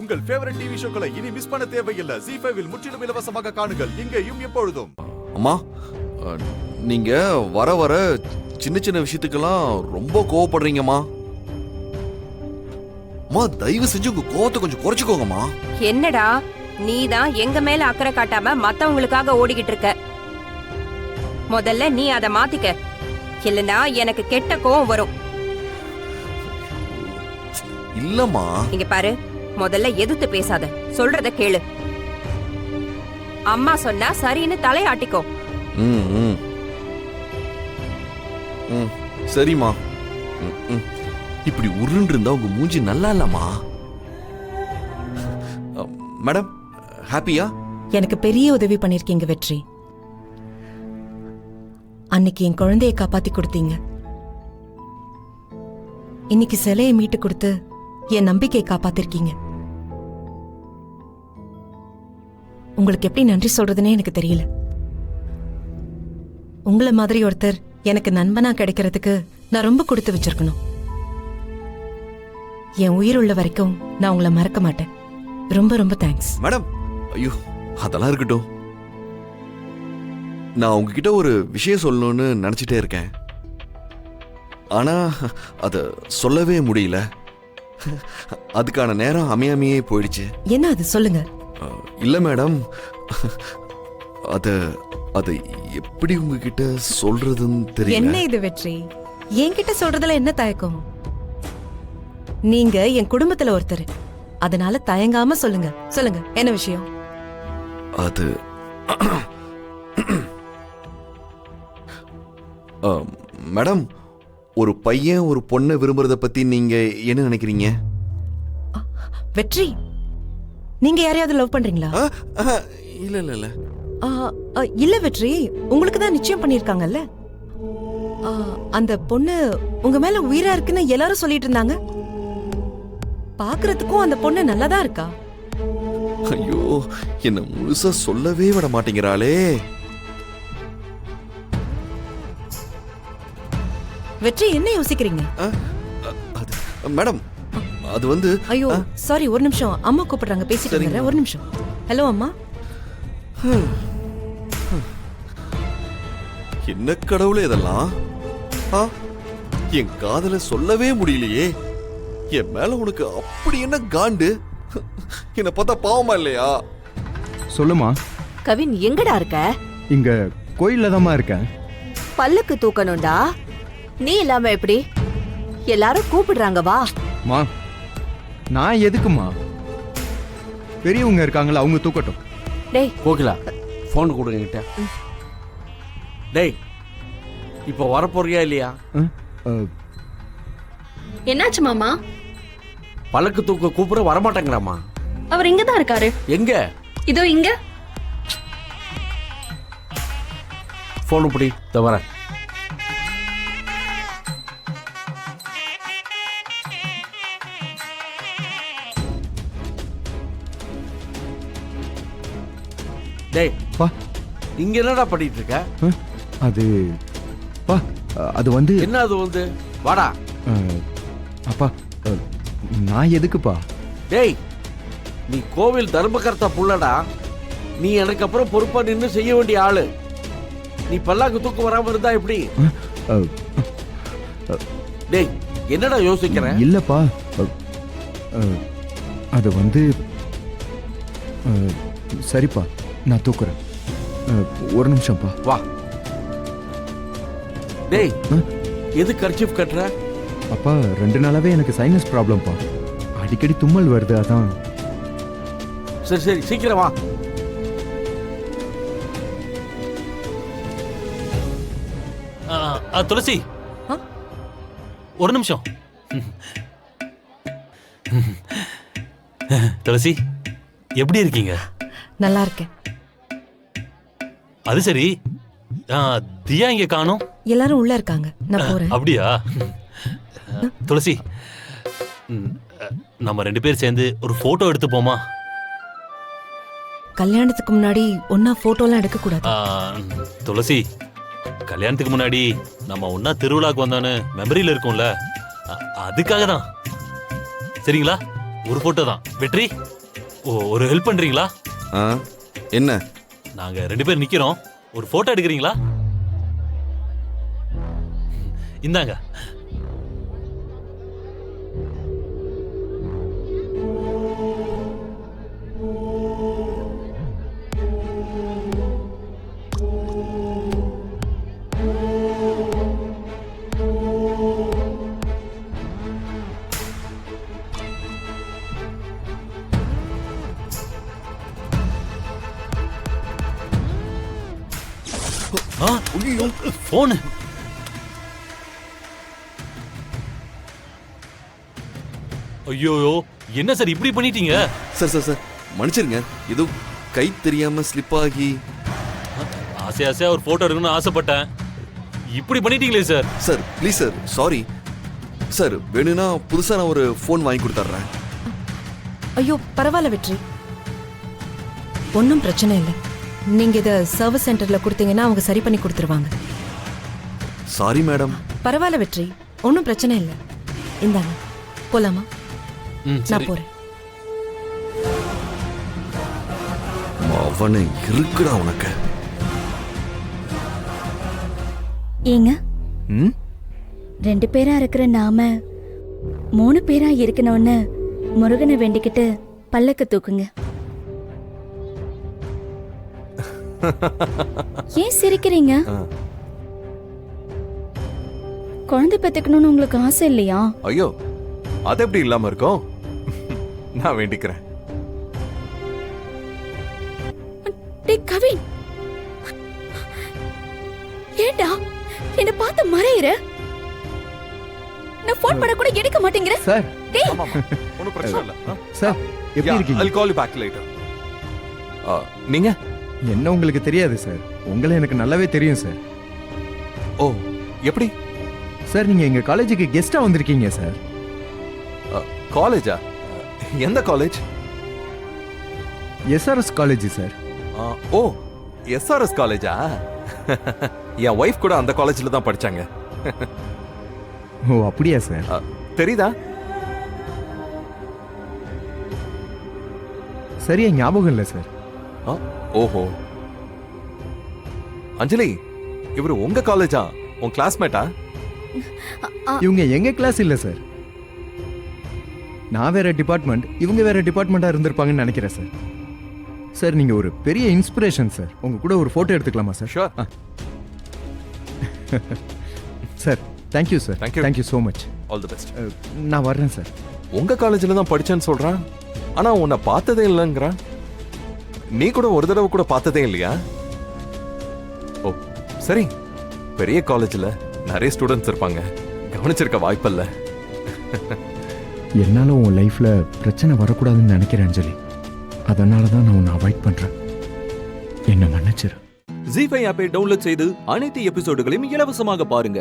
உங்கள் favourite TV ஷோக்களை இனி miss பண்ண தேவையில்லை. ZEE5 இல் முற்றிலும் இலவசமாக காணுங்கள். இங்கேயும் எப்பொழுதும். அம்மா, நீங்க வர வர சின்ன சின்ன விஷயத்துக்கெல்லாம் ரொம்ப கோவப்படுறீங்கம்மா. அம்மா, தயவு செஞ்சு உங்க கோவத்தை கொஞ்சம் குறைச்சுக்கோங்கம்மா. என்னடா நீ தான் எங்க மேல அக்கறை காட்டாம மத்தவங்களுக்காக ஓடிக்கிட்டு இருக்க. முதல்ல நீ அதை மாத்திக்க, இல்லனா எனக்கு கெட்ட கோவம் வரும். இல்லம்மா. இங்க பாரு, முதல்ல எதிர்த்து பேசாத, சொல்றத கேளு. அம்மா சொன்னா சரின்னு தலையாட்டிக்கோ. சரிம்மா. இப்படி உருண்டு இருந்தா உங்க மூஞ்சி நல்லா இல்லம்மா. மேடம், ஹாப்பியா? எனக்கு பெரிய உதவி பண்ணிருக்கீங்க வெற்றி. அன்னைக்கு என் குழந்தையை காப்பாத்தி கொடுத்தீங்க. இன்னைக்கு சிலையை மீட்டு கொடுத்து என் நம்பிக்கையை காப்பாத்திருக்கீங்க. உங்களுக்கு எப்படி நன்றி சொல்றதுன்னே எனக்கு தெரியல. உங்களை மாதிரி ஒருத்தர் எனக்கு நண்பனா கிடைக்கிறதுக்கு நான் ரொம்ப கொடுத்து வச்சிருக்கணும். என் உயிர் உள்ள வரைக்கும் நான் உங்களை மறக்க மாட்டேன். ரொம்ப ரொம்ப தேங்க்ஸ் மேடம். ஐயோ, அதெல்லாம் இருக்கட்டும். நான் உங்ககிட்ட ஒரு விஷயம் சொல்லணும்னு நினைச்சிட்டே இருக்கேன். ஆனா அத சொல்லவே முடியல. அதுக்கான நேரம் அமையாமையே போயிடுச்சு. என்ன அது, சொல்லுங்க. இல்ல மேடம், அத அத எப்படி உங்ககிட்ட சொல்றதுன்னு தெரியல. என்ன இது வெற்றி, என்கிட்ட சொல்றதுல என்ன தயக்கம்? நீங்க என் குடும்பத்துல ஒருத்தர், அதனால தயங்காம சொல்லுங்க. சொல்லுங்க, என்ன விஷயம்? அது மேடம், ஒரு பையன் ஒரு பொண்ணை விரும்புறத பத்தி நீங்க என்ன நினைக்கிறீங்க? வெற்றி, நீங்க யாரையாவது லவ் பண்றீங்களா? இல்ல இல்ல இல்ல. இல்ல வெற்றி, உங்களுக்கு தான் நிச்சயம் பண்ணிருக்காங்கல்ல. அந்த பொண்ணு உங்க மேல உயிரா இருக்குன்னு எல்லாரும் சொல்லிட்டு இருந்தாங்க. பாக்குறதுக்கும் அந்த பொண்ணு நல்லாதான் இருக்கா. ஐயோ, என்ன முழுசா சொல்லவே விட மாட்டேங்கிறாளே. வெற்றி, என்ன யோசிக்கிறீங்க? மேடம், அது வந்து ஐயோ சாரி, ஒரு நிமிஷம், அம்மா கூப்பிடுறாங்க, பேசிட்டு இருக்கேன். ஒரு நிமிஷம். ஹலோ அம்மா. என்ன கடவுளே இதெல்லாம்? என் காதல சொல்லவே முடியலையே. என் மேல உனக்கு அப்படி என்ன காண்டு? என்ன பார்த்தா பாவமா இல்லையா? சொல்லுமா. கவின், எங்கடா இருக்க? இங்க கோயில்ல தான்மா இருக்கேன். பல்லுக்கு தூக்கணும்டா. நீ இல்லாம எப்படி? எல்லாரும் கூப்பிடுறாங்க, வா. மா, நான் எதுக்குமா? பெரியவங்க இருக்காங்களா, அவங்க தூக்கட்டும். டேய் கோகிலா, போன் கொடுங்க கிட்ட. டேய், இப்போ வரப்போறியா இல்லையா? என்னாச்சு மாமா? பல்லக்கு தூக்க கூப்பிட வரமாட்டேங்கிறாமா. அவர் இங்கதான் இருக்காரு. எங்க? இதோ இங்க. போன் பிடி, வரேன். டேய் பா, இங்க என்னடா பண்ணிட்டு இருக்க? அது பா, அது வந்து என்ன அது வந்து? வாடா. அப்பா, நான் எதுக்குப்பா? டேய், நீ கோவில் தர்மகர்த்தா புள்ளடா. நீ எனக்கு அப்புறம் பொறுப்பா நின்று செய்ய வேண்டிய ஆளு. நீ பல்லாக்கு தூக்க வராம இருந்தா எப்படி? டேய், என்னடா யோசிக்கிற? இல்லப்பா, அது வந்து சரிப்பா, நான் தூக்குறேன். ஒரு நிமிஷம்ப்பா. வா. டேய், எது கர்ச்சீஃப் கட்டுற? அப்பா, 2 நாளாவே எனக்கு சைனஸ் ப்ராப்ளம்ப்பா. அடிக்கடி தும்மல் வருது, அதான். சரி சரி, சீக்கிரம் வா. துளசி, ஒரு நிமிஷம். துளசி, எப்படி இருக்கீங்க? நல்லா இருக்கேன். அது சரி, தியா இங்க காணோம். எல்லாரும் உள்ள இருக்காங்க, நான் போறேன். அப்படியா? துளசி, நம்ம 2 பேர் சேர்ந்து ஒரு போட்டோ எடுத்து போமா? கல்யாணத்துக்கு முன்னாடி ஒன்னா போட்டோலாம் எடுக்க கூடாது. துளசி, கல்யாணத்துக்கு முன்னாடி நம்ம ஒன்னா திருவிழாக்கு வந்தோன்னு மெமரியில இருக்கும்ல, அதுக்காக தான். சரிங்களா? ஒரு போட்டோ தான். வெற்றி, ஒரு ஹெல்ப் பண்றீங்களா? ஆ என்ன? நாங்க 2 பேர் நிக்கிறோம், ஒரு போட்டோ எடுக்கிறீங்களா? இந்தாங்க. போன். ஐயோ, என்ன சார் இப்படி பண்ணிட்டீங்க? சார் மன்னிச்சிருங்க, ஏதோ கை தெரியாம ஸ்லிப் ஆகி. ஆசையா ஒரு போட்டோ எடுக்கணும்னு ஆசைப்பட்டேன், இப்படி பண்ணிட்டீங்களே sir. Sir please sir, sorry sir. வேணும்னா புதுசா நான் ஒரு ஃபோன் வாங்கி கொடுத்துட்றேன். ஐயோ பரவாயில்ல வெற்றி, ஒன்றும் பிரச்சனை இல்லை. நீங்க இதை சர்வீஸ் சென்டர்ல கொடுத்தீங்கன்னா அவங்க சரி பண்ணி கொடுத்துருவாங்க. Sorry madam. பரவாயில்ல வெற்றி, ஒன்றும் பிரச்சனை இல்லை. இந்தாங்க, போலாமா? நான் போறேன். அவனை இருக்குடா உனக்கு. ஏங்க 2 பேரா இருக்கிற நாம 3 பேரா இருக்கணும்னு முருகனை வேண்டிக்கிட்டு பல்லக்கு தூக்குங்க. ஏன் சிரிக்கிறீங்க? குழந்தை பெத்துக்கணும்னு உங்களுக்கு ஆசை இல்லையா? ஐயோ, அது எப்படி இல்லாம இருக்கும்? நான் வேண்டிக்கிறேன். டேய் கவின், ஏண்டா என்ன பார்த்து மறையிற? நான் ஃபோன் பண்ண கூட எடுக்க மாட்டேங்கிற. சார் டேய் ஒன்னும் பிரச்சனை இல்ல. சார் எப்படி இருக்கீங்க? I'll call you back later. நீங்க? என்ன உங்களுக்கு தெரியாது சார், உங்களை எனக்கு நல்லாவே தெரியும் சார். ஓ, எப்படி? சார் நீங்க எங்க காலேஜுக்கு கெஸ்டா வந்திருக்கீங்க சார். காலேஜா? எந்த college? SRS college sir. Oh, SRS காலேஜா? என் ஒய்ஃப் கூட அந்த காலேஜ்ல தான் படிச்சாங்க. ஓ அப்படியா சார்? தெரியுதா? சரியா ஞாபகம் இல்லை சார். ஓஹோ. அஞ்சலி, இவரு உங்க காலேஜா? உன் கிளாஸ்மேட்டா? இவங்க எங்க கிளாஸ் இல்ல சார். நான் வேற டிபார்ட்மெண்ட், இவங்க வேற டிபார்ட்மெண்டா இருந்திருப்பாங்கன்னு நினைக்கிறேன் சார். சார் நீங்க ஒரு பெரிய இன்ஸ்பிரேஷன் சார். உங்க கூட ஒரு போட்டோ எடுத்துக்கலாமா sir? Sure. Sir thank you sir. Thank you. Thank you so much. All the best. நான் வர்றேன் சார். உங்க காலேஜ்ல தான் படிச்சேன்னு சொல்றான், ஆனா உன்னை பார்த்ததே இல்லைங்கிறான். நீ கூட ஒரு தடவை கூட பார்த்ததே இல்லையா? ஓ சரி, பெரிய காலேஜ்ல நிறைய ஸ்டூடெண்ட்ஸ் இருப்பாங்க, கவனிச்சிருக்க வாய்ப்பில்ல. என்னால உன் லைஃப்ல பிரச்சனை வரக்கூடாதுன்னு நினைக்கிறேன் அஞ்சலி. அதனால தான் நான் உன்னை அவாய்ட் பண்றேன். என்ன மன்னிச்சிரு. ஜீ5 ஆப்பை டவுன்லோட் செய்து அனைத்து எபிசோடுகளையும் இலவசமாக பாருங்க.